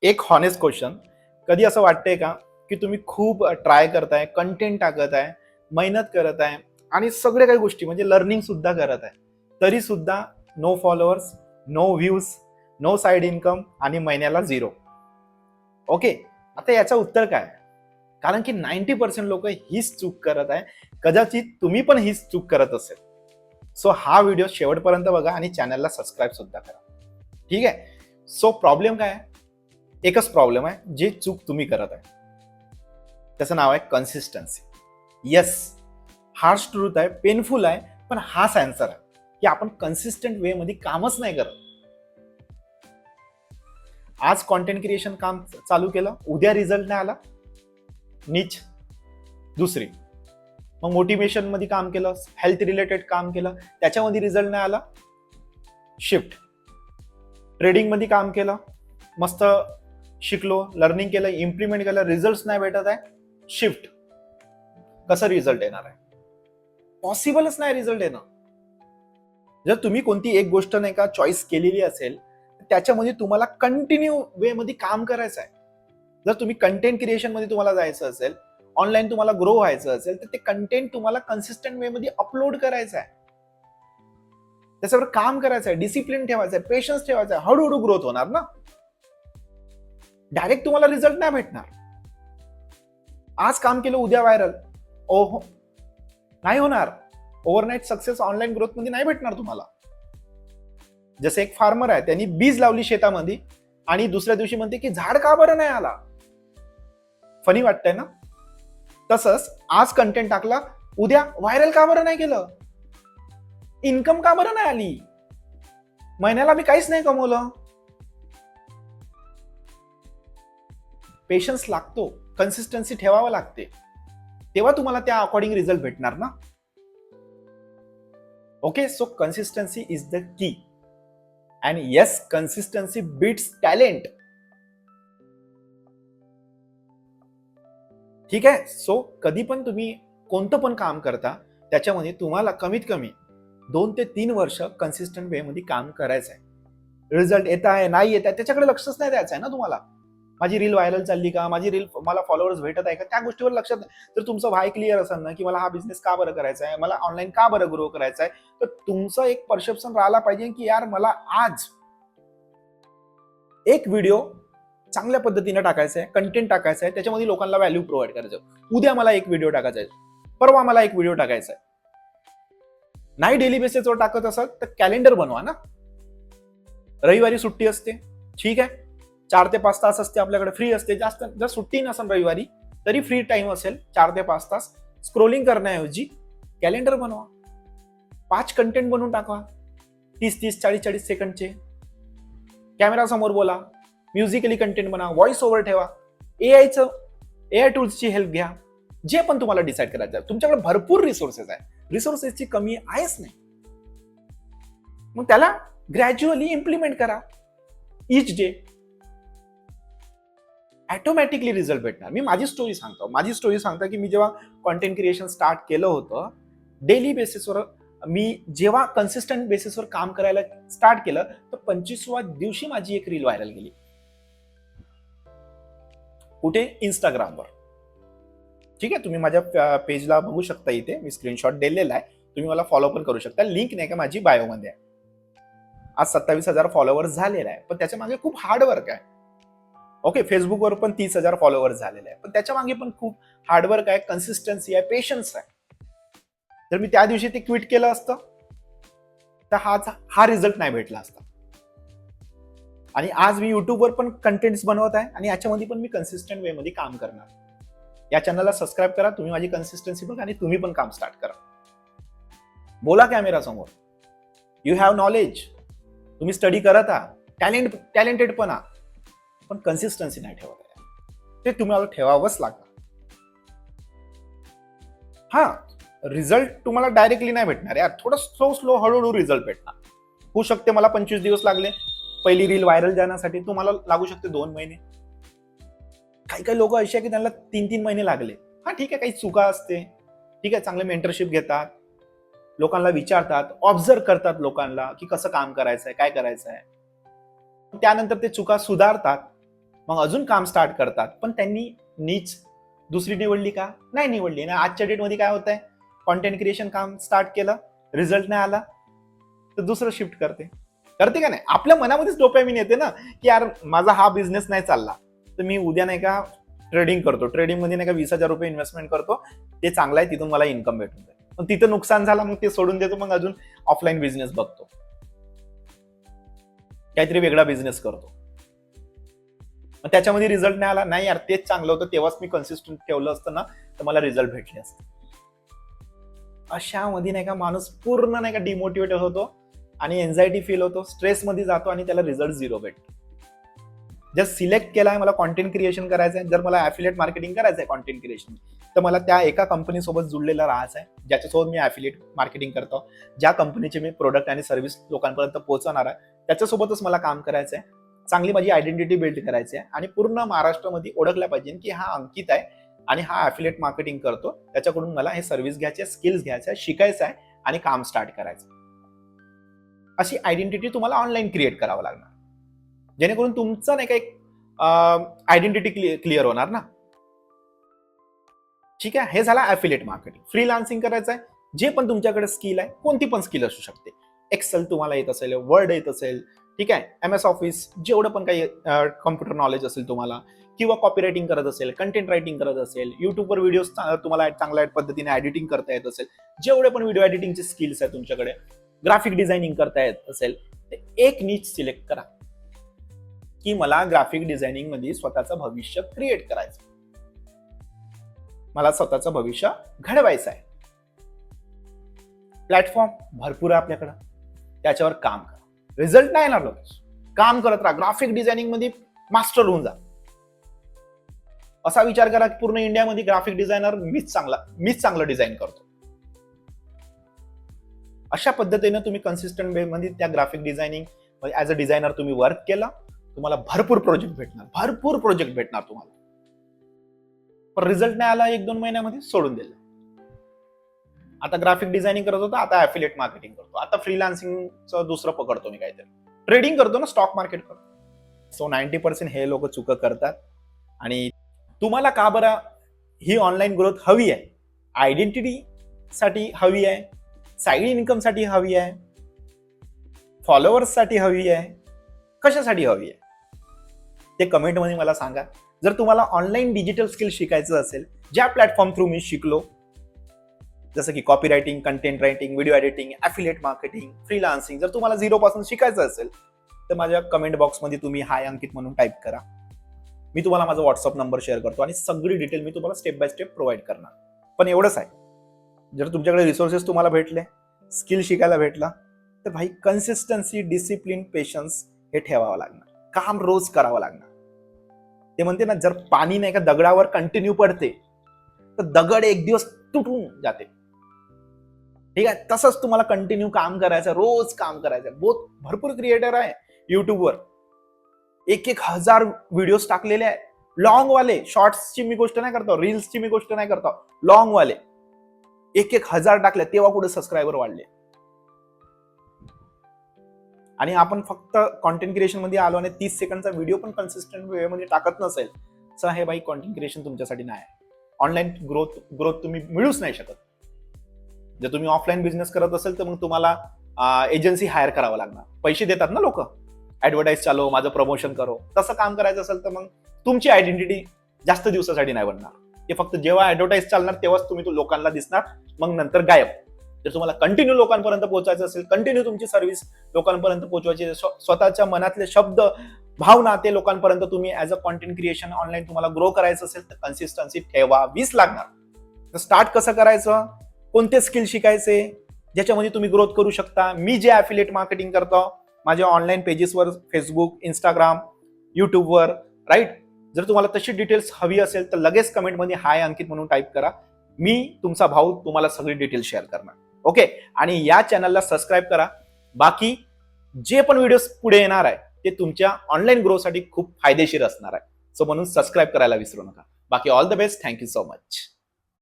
एक honest question, कधी असं वाटतंय का की तुम्ही खूप ट्राय करताय, कंटेंट टाकत आहे, मेहनत करत आहे आणि सगळ्या काही गोष्टी म्हणजे लर्निंग सुद्धा करत आहे, तरी सुद्धा no followers, no views, no side income आणि महिन्याला 0? ओके, आता याचं उत्तर काय? कारण की 90% लोक हीच चूक करत आहे. कदाचित तुम्ही पण हीच चूक करत असेल. सो हा व्हिडिओ शेवटपर्यंत बघा आणि चॅनलला सबस्क्राईब सुद्धा करा. ठीक आहे. सो प्रॉब्लेम काय आहे? एकच प्रॉब्लेम आहे, जे चूक तुम्ही करत आहे त्याचं नाव आहे कन्सिस्टन्सी. येस, हार्श ट्रूथ आहे, पेनफुल आहे, पण हाच आन्सर आहे की आपण कन्सिस्टंट वे मध्ये कामच नाही करत. आज कॉन्टेंट क्रिएशन काम चालू केलं, उद्या रिझल्ट नाही आला, नीच. दुसरी, मग मोटिवेशन मध्ये काम केलं, हेल्थ रिलेटेड काम केलं, त्याच्यामध्ये रिझल्ट नाही आला, शिफ्ट. ट्रेडिंग मध्ये काम केलं, मस्त शिकलो, लर्निंग केलं, इम्प्लिमेंट केलं, रिझल्ट नाही भेटत आहे, शिफ्ट. कसं रिझल्ट येणार आहे? पॉसिबलच नाही रिझल्ट येणं. जर तुम्ही कोणती एक गोष्ट नाही का चॉईस केलेली असेल, त्याच्यामध्ये तुम्हाला कंटिन्यू वे मध्ये काम करायचं आहे. जर तुम्ही कंटेंट क्रिएशन मध्ये तुम्हाला जायचं असेल, ऑनलाईन तुम्हाला ग्रो व्हायचं असेल, तर ते कंटेंट तुम्हाला कन्सिस्टंट वे मध्ये अपलोड करायचं आहे, त्याच्यावर काम करायचं आहे, डिसिप्लिन ठेवायचं आहे, पेशन्स ठेवायचा आहे. हळूहळू ग्रोथ होणार ना. डायरेक्ट तुम्हाला रिझल्ट नाही भेटणार. आज काम केलं, उद्या व्हायरल, ओहो, नाही होणार. ओव्हरनाईट सक्सेस ऑनलाईन ग्रोथ मध्ये नाही भेटणार तुम्हाला. जसे एक फार्मर आहे, त्यांनी बीज लावली शेतामध्ये आणि दुसऱ्या दिवशी म्हणते की झाड का बरं नाही आला. फनी वाटतंय ना. तसंच आज कंटेंट टाकला, उद्या व्हायरल का बरं नाही केलं, इन्कम का बरं नाही आली, महिन्याला मी काहीच नाही कमवलं. पेशन्स लागतो, कन्सिस्टन्सी ठेवावं लागते, तेव्हा तुम्हाला त्या अकॉर्डिंग रिझल्ट भेटणार ना. Okay, so consistency is the key. And yes, consistency beats talent. ठीक आहे. सो कधी पण तुम्ही कोणतं पण काम करता, त्याच्यामध्ये तुम्हाला कमीत कमी 2 ते 3 वर्ष कन्सिस्टंट वे मध्ये काम करायचं आहे. रिझल्ट येत आहे नाही येत आहे त्याच्याकडे लक्षच नाही द्यायचं आहे ना तुम्हाला. माझी रील व्हायरल चालली का, माझी रील मला फॉलोअर्स भेटत आहे का, त्या गोष्टीवर लक्षात. तर तुमचं व्हाय क्लिअर असेल ना की मला हा बिझनेस का बरं करायचा आहे, मला ऑनलाईन का बरं ग्रो करायचा आहे, तर तुमचं एक परसेप्शन राहिला पाहिजे की यार मला आज एक व्हिडिओ चांगल्या पद्धतीने टाकायचा आहे, कंटेंट टाकायचं आहे, त्याच्यामध्ये लोकांना व्हॅल्यू प्रोव्हाइड करायचं. उद्या मला एक व्हिडिओ टाकायचा आहे, परवा मला एक व्हिडिओ टाकायचा आहे. नाही डेली बेसिसवर टाकत असाल तर कॅलेंडर बनवा ना. रविवारी सुट्टी असते, ठीक आहे, 4 ते 5 तास असते आपल्याकडे, फ्री असते. जास्त जर सुट्टी नसेल रविवारी तरी फ्री टाइम असेल 4 ते 5 तास, स्क्रोलिंग करण्याऐवजी कॅलेंडर बनवा, 5 कंटेंट बनवून टाका, 30-30, 40-40 सेकंडचे. कॅमेरा समोर बोला, म्युझिकली कंटेंट बनवा, व्हॉइस ओव्हर ठेवा, एआय टूल्सची हेल्प घ्या. जे पण तुम्हाला डिसाईड करायचं आहे, तुमच्याकडे भरपूर रिसोर्सेस आहे, रिसोर्सेसची कमी आहेच नाही. मग त्याला ग्रॅज्युअली इम्प्लिमेंट करा इच डे, ऑटोमॅटिकली रिझल्ट भेटणार. मी माझी स्टोरी सांगतो की मी जेव्हा कॉन्टेंट क्रिएशन स्टार्ट केलं होतं, डेली बेसिसवर मी जेव्हा कन्सिस्टंट बेसिसवर काम करायला स्टार्ट केलं, तर 25व्या दिवशी माझी एक रील व्हायरल गेली. कुठे? इंस्टाग्रामवर. ठीक आहे, तुम्ही माझ्या पेजला बघू शकता, इथे मी स्क्रीनशॉट दिलेला आहे, तुम्ही मला फॉलो पण करू शकता. लिंक नाही का माझी बायोमध्ये आहे. आज 27,000 फॉलोअर्स झालेला आहे, पण त्याच्या मागे खूप हार्डवर्क आहे. ओके, फेसबुकवर पण 30,000 फॉलोअर्स झालेले आहे, पण त्याच्या मागे पण खूप हार्डवर्क आहे, कन्सिस्टन्सी आहे, पेशन्स आहे. जर मी त्या दिवशी ते क्विट केलं असतं तर हा रिझल्ट नाही भेटला असता. आणि आज मी युट्यूबवर पण कंटेंट्स बनवत आहे आणि याच्यामध्ये पण मी कन्सिस्टंट वे मध्ये काम करणार. या चॅनलला सबस्क्राईब करा, तुम्ही माझी कन्सिस्टन्सी बघा आणि तुम्ही पण काम स्टार्ट करा. बोला कॅमेरा समोर, यू हॅव नॉलेज, तुम्ही स्टडी करत आहात, टॅलेंटेड पण आहात, पण कन्सिस्टन्सी नाही ठेवत आहे. ते तुम्हाला ठेवावंच लागणार. हा, रिझल्ट तुम्हाला डायरेक्टली नाही भेटणार यार, थोडं स्लो हळूहळू रिझल्ट भेटणार. होऊ शकते मला 25 दिवस लागले पहिली रील व्हायरल जाण्यासाठी, तुम्हाला लागू शकते 2 महिने. काही लोक असे आहे की त्यांना 3-3 महिने लागले. हा ठीक आहे, काही चुका असते, ठीक आहे, चांगले मेंटरशिप घेतात, लोकांना विचारतात, ऑब्झर्व करतात लोकांना की कसं काम करायचंय, काय करायचंय, त्यानंतर ते चुका सुधारतात मग अजून काम स्टार्ट करतात, पण त्यांनी नीच दुसरी निवडली का? नाही निवडली ना. आजच्या डेटमध्ये काय होत आहे, कॉन्टेंट क्रिएशन काम स्टार्ट केलं, रिझल्ट नाही आला तर दुसरं शिफ्ट करते का नाही? आपल्या मनामध्येच डोपामिन येते ना, की यार माझा हा बिझनेस नाही चालला तर मी उद्या नाही का ट्रेडिंग करतो, ट्रेडिंग मध्ये नाही का 20,000 रुपये इन्व्हेस्टमेंट करतो, ते चांगलं आहे, तिथून मला इन्कम भेटून जाईल. पण तिथं नुकसान झालं, मग ते सोडून देतो, मग अजून ऑफलाईन बिझनेस बघतो, काहीतरी वेगळा बिझनेस करतो. मग त्याच्यामध्ये रिझल्ट नाही आला, नाही यार तेच चांगलं होतं, तेव्हाच मी कन्सिस्टंट ठेवलं असतं ना तर मला रिझल्ट भेटले असते. अशामध्ये नाही का माणूस पूर्ण नाही का डिमोटिवेटेड होतो आणि एन्झायटी फील होतो, स्ट्रेसमध्ये जातो आणि त्याला रिझल्ट झिरो भेटतो. जर सिलेक्ट केलाय मला कॉन्टेंट क्रिएशन करायचं आहे, जर मला ॲफिलिएट मार्केटिंग करायचं आहे कॉन्टेंट क्रिएशन, तर मला त्या एका कंपनीसोबत जुळलेला राहायचं आहे, ज्याच्यासोबत मी ॲफिलिएट मार्केटिंग करतो, ज्या कंपनीचे मी प्रोडक्ट आणि सर्व्हिस लोकांपर्यंत पोहोचवणार आहे त्याच्यासोबतच मला काम करायचं आहे. चांगली माझी आयडेंटिटी बिल्ड करायची आहे आणि पूर्ण महाराष्ट्रामध्ये ओळखल्या पाहिजे की हा अंकित आहे आणि हा ॲफिलिएट मार्केटिंग करतो, त्याच्याकडून मला हे सर्व्हिस घ्यायचे, स्किल्स घ्यायचे, शिकायचं आहे आणि काम स्टार्ट करायचं. अशी आयडेंटिटी तुम्हाला ऑनलाईन क्रिएट करावं लागणार, जेणेकरून तुमचं नाही का एक आयडेंटिटी क्लिअर होणार ना. ठीक आहे, हे झालं ॲफिलिएट मार्केटिंग. फ्रीलान्सिंग करायचं आहे, जे पण तुमच्याकडे स्किल आहे, कोणती पण स्किल असू शकते. एक्सेल तुम्हाला येत असेल, वर्ड येत असेल, ठीक आहे, MS ऑफिस, जेवढं पण काही कॉम्प्युटर नॉलेज असेल तुम्हाला, किंवा कॉपी रायटिंग करत असेल, कंटेंट रायटिंग करत असेल, युट्यूबवर व्हिडिओज तुम्हाला चांगल्या पद्धतीने एडिटिंग करता येत असेल, जेवढे पण व्हिडिओ एडिटिंगचे स्किल्स आहेत तुमच्याकडे, ग्राफिक डिझायनिंग करता येत असेल, ते एक नीच सिलेक्ट करा की मला ग्राफिक डिझायनिंग मध्ये स्वतःचं भविष्य क्रिएट करायचं, मला स्वतःचं भविष्य घडवायचं आहे. प्लॅटफॉर्म भरपूर आहे आपल्याकडं, त्याच्यावर काम करा. रिझल्ट नाही येणार लगेच, काम करत राहा, ग्राफिक डिझायनिंग मध्ये मास्टर होऊन जा. असा विचार करा की पूर्ण इंडियामध्ये ग्राफिक डिझायनर मीच चांगलं डिझाईन करतो. अशा पद्धतीने तुम्ही कन्सिस्टंट वे मध्ये त्या graphic designing as a designer तुम्ही वर्क केला, तुम्हाला भरपूर प्रोजेक्ट भेटणार तुम्हाला. पण रिझल्ट नाही आला 1-2 महिन्यामध्ये, सोडून दिलं. आता ग्राफिक डिझायनिंग करत होतो, आता ॲफिलिएट मार्केटिंग करतो, आता फ्रीलान्सिंगचं दुसरं पकडतो मी काहीतरी, ट्रेडिंग करतो ना, स्टॉक मार्केट करतो. सो 90% हे लोक चुका करतात. आणि तुम्हाला का बरं ही ऑनलाईन ग्रोथ हवी आहे? आयडेंटिटी साठी हवी आहे, साईड इन्कम साठी हवी आहे, फॉलोअर्स साठी हवी आहे, कशासाठी हवी आहे ते कमेंट मध्ये मला सांगा. जर तुम्हाला ऑनलाईन डिजिटल स्किल शिकायचं असेल, ज्या प्लॅटफॉर्म थ्रू मी शिकलो, जसं की copy writing, content writing, video editing, affiliate marketing, freelancing, जर तुम्हाला 0 पासून शिकायचं असेल तर माझ्या कमेंट बॉक्समध्ये तुम्ही हाय अंकित म्हणून टाईप करा. मी तुम्हाला माझा व्हॉट्सअप नंबर शेअर करतो आणि सगळी डिटेल मी तुम्हाला स्टेप बाय स्टेप प्रोव्हाइड करणार. पण एवढंच आहे, जर तुमच्याकडे रिसोर्सेस तुम्हाला भेटले, स्किल शिकायला भेटला, तर भाई कन्सिस्टन्सी, डिसिप्लिन, पेशन्स हे ठेवावं लागणार, काम रोज करावं लागणार. ते म्हणते ना, जर पाणी नाही का दगडावर कंटिन्यू पडते तर दगड एक दिवस तुटून जाते. ठीक आहे, तसंच तुम्हाला कंटिन्यू काम करायचं, रोज काम करायचं. भरपूर क्रिएटर आहे युट्यूबवर, 1,000 व्हिडिओज टाकलेले आहे, लॉंग वाले. शॉर्ट्सची मी गोष्ट नाही करतो, रील्सची मी गोष्ट नाही करतो, लॉंग वाले 1,000 टाकले, तेव्हा कुठे सबस्क्रायबर वाढले. आणि आपण फक्त कॉन्टेंट क्रिएशन मध्ये आलो आणि 30 सेकंडचा व्हिडिओ पण कन्सिस्टंट वेळेमध्ये टाकत नसेल, तर हे बाई कॉन्टेंट क्रिएशन तुमच्यासाठी नाही आहे. ऑनलाईन ग्रोथ तुम्ही मिळूच नाही शकत. जर तुम्ही ऑफलाईन बिझनेस करत असेल तर मग तुम्हाला एजन्सी हायर करावं लागणार. पैसे देतात ना लोक, ऍडव्हर्टाईज चालव, माझं प्रमोशन करो. तसं काम करायचं असेल तर मग तुमची आयडेंटिटी जास्त दिवसासाठी नाही बनणार. ते फक्त जेव्हा ऍडव्हर्टाईज चालणार तेव्हाच तुम्ही लोकांना दिसणार, मग नंतर गायब. जर तुम्हाला कंटिन्यू लोकांपर्यंत पोहोचायचं असेल, कंटिन्यू तुमची सर्व्हिस लोकांपर्यंत पोहोचवायची, स्वतःच्या मनातले शब्द, भावना ते लोकांपर्यंत तुम्ही as a content creation online तुम्हाला ग्रो करायचं असेल तर कन्सिस्टन्सी ठेवावीच लागणार. तर स्टार्ट कसं करायचं, कोणते स्किल शिकायचे ज्याच्यामध्ये तुम्ही ग्रोथ करू शकता. मी जे ॲफिलिएट मार्केटिंग करतो माझ्या ऑनलाईन पेजेसवर, फेसबुक, इंस्टाग्राम, युट्यूबवर, राईट. जर तुम्हाला तशी डिटेल्स हवी असेल तर लगेच कमेंटमध्ये हाय अंकित म्हणून टाईप करा. मी तुमचा भाऊ तुम्हाला सगळी डिटेल्स शेअर करणार. ओके, आणि या चॅनलला सबस्क्राईब करा. बाकी जे पण व्हिडिओ पुढे येणार आहे ते तुमच्या ऑनलाईन ग्रोथसाठी खूप फायदेशीर असणार आहे. सो म्हणून सबस्क्राईब करायला विसरू नका. बाकी all the best. Thank you so much.